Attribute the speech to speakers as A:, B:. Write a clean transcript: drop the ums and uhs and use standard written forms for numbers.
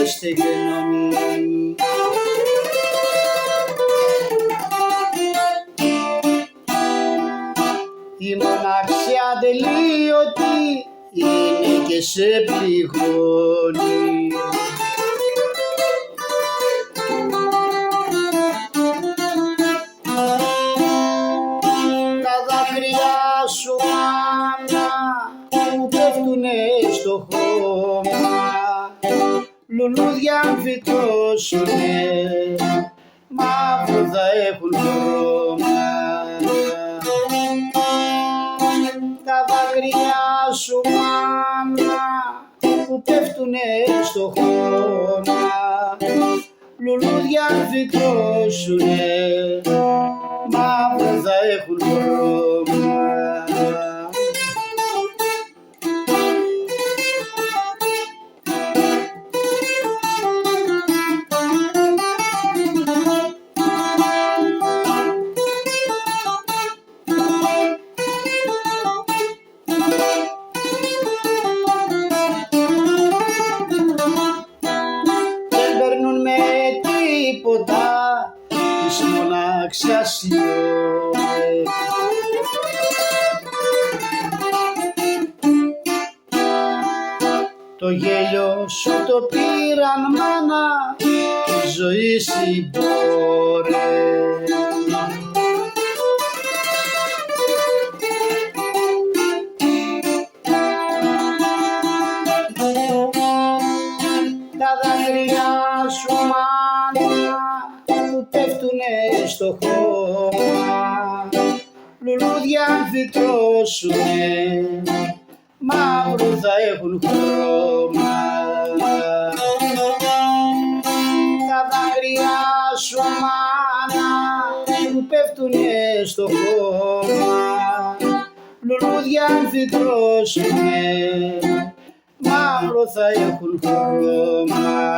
A: στεγνώνει. Η μοναξιά τελείωτη είναι και σε πληγώνει. Τα δάκρυα σου μάνα που πέφτουνε στο χώμα, λουλούδια αν φυτώσουνε, μαύρο θα έχουν χρώμα. Τα δάκρυα σου μάνα που πέφτουνε στο χώμα, λουλούδια αν φυτώσουνε, μαύρο θα έχουν χρώμα. Τίποτα της μοναξιάς οι ώρες. Το γέλιο σου το πήραν μάνα, τη ζωή συμπόρες. Τα δάκρυα σου μάνα που πέφτουνε στο χώμα, λουλούδια αν φυτώσουνε, μαύρο θα έχουν χρώμα. Τα δάκρυα σου μάνα που πέφτουνε στο χώμα, λουλούδια αν φυτώσουνε, μαύρο θα έχουν χρώμα.